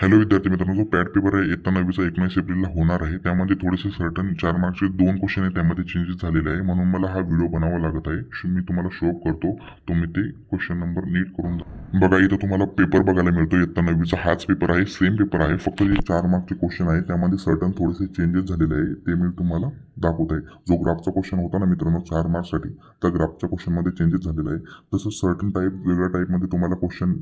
Hello विद्यार्थी मित्रांनो, जो पॅट पेपर आहे इयत्ता 9वीचा 19 एप्रिलला होणार आहे. त्यामध्ये थोडेसे सर्टन 4 मार्क्सचे 2 क्वेश्चन आहे, त्यामध्ये चेंजेस झालेले आहे. म्हणून मला हा व्हिडिओ बनावा लागत आहे. मी तुम्हाला शो करतो, तुम्ही ते क्वेश्चन नंबर नीट करून बघा. इथं तुम्हाला पेपर बघायला मिळतो. इयत्ता 9वीचा हाच पेपर आहे, सेम पेपर आहे. फक्त जे 4 मार्क्सचे क्वेश्चन आहे त्यामध्ये सर्टन थोडेसे चेंजेस झालेले आहे, ते मी तुम्हाला दाखवत आहे. जो ग्राफचा क्वेश्चन होता ना मित्रांनो 4 मार्क्ससाठी, त्या ग्राफच्या क्वेश्चनमध्ये चेंजेस झालेला आहे. तसं सर्टन टाईप वेगळ्या टाईपमध्ये तुम्हाला क्वेश्चन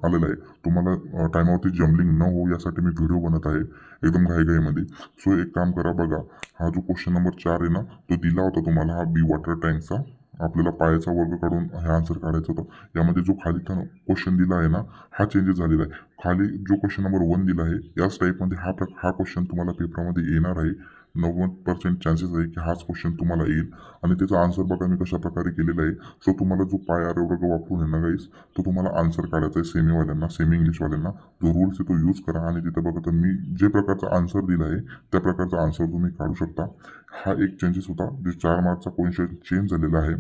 आलेला आहे. तुम्हाला टायमावरती जम्बलिंग न हो यासाठी मी व्हिडिओ बनत आहे एकदम घाईघाईमध्ये. सो एक काम करा, बघा हा जो क्वेश्चन नंबर 4 आहे ना, तो दिला होता तुम्हाला, हा बी वॉटर टँकचा. आपल्याला पायाचा वर्ग काढून हे आन्सर काढायचं होतं. यामध्ये जो खाली क्वेश्चन दिला आहे ना, हा चेंजेस झालेला आहे. खाली जो क्वेश्चन नंबर 1 दिला आहे याच टाईपमध्ये हा क्वेश्चन तुम्हाला पेपरमध्ये येणार आहे. 90% चान्सेस आहे की हाच क्वेश्चन तुम्हाला येईल. आणि त्याचा आन्सर बघा मी कशा प्रकारे केलेला आहे. सो तुम्हाला जो पाय आरे वर्ग वापरून आहे ना गाईस, तो तुम्हाला आन्सर काढायचा आहे. सेमीवाल्यांना, सेमी इंग्लिशवाल्यांना जो रूल्स आहे तो यूज करा. आणि तिथं बघा तर मी जे प्रकारचा आन्सर दिला आहे त्या प्रकारचा आन्सर तुम्ही काढू शकता. हा एक चेंजेस होता, जे 4 मार्कचा क्वेश्चन चेंज झालेला आहे.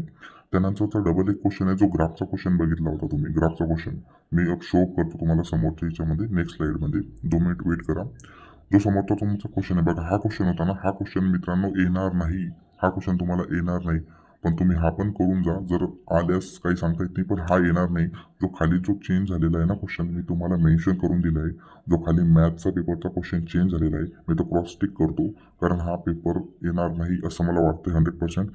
त्यानंतरचा डबल एक क्वेश्चन आहे, जो ग्राफचा क्वेश्चन बघितला होता तुम्ही. ग्राफचा क्वेश्चन मी अब शो करतो तुम्हाला समोरच्या ह्याच्यामध्ये, नेक्स्ट स्लाइडमध्ये. 2 मिनिट वेट करा. जो समोरचा तुमचा क्वेश्चन आहे बघा, हा क्वेश्चन होता ना, हा क्वेश्चन मित्रांनो येणार नाही. हा क्वेश्चन तुम्हाला येणार नाही. पण तुम्ही हा पण करून जा, जर आल्यास काही सांगता येत नाही, पण हा येणार नाही. जो खाली जो चेंज झालेला आहे ना क्वेश्चन, मी तुम्हाला मेन्शन करून दिला आहे. जो खाली मॅथचा पेपरचा क्वेश्चन चेंज झालेला आहे, मी तो क्रॉस टिक करतो, कारण हा पेपर येणार नाही असं मला वाटतं 100%.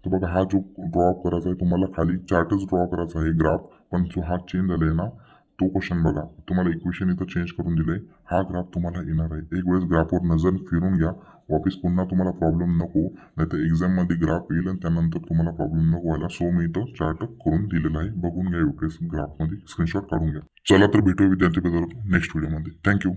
तर बघा, हा जो ड्रॉ करायचा आहे तुम्हाला, खाली चार्टच ड्रॉ करायचा आहे ग्राफ. पण जो हा चेंज झाला आहे ना, तो क्वेश्चन बघा, तुम्हाला इक्वेशन इथं चेंज करून दिलंय. हा ग्राफ तुम्हाला येणार आहे. एक वेळेस ग्राफवर नजर फिरून घ्या. वापिस पुन्हा तुम्हाला प्रॉब्लेम नको, नाही तर एक्झाममध्ये ग्राफ येईल आणि त्यानंतर तुम्हाला प्रॉब्लेम नको व्हायला. सो मी इथं चार्ट करून दिलेला आहे, बघून घ्या. ग्राफमध्ये स्क्रीनशॉट काढून घ्या. चला तर भेटूया विद्यार्थी मित्रांनो नेक्स्ट व्हिडिओमध्ये. थँक्यू.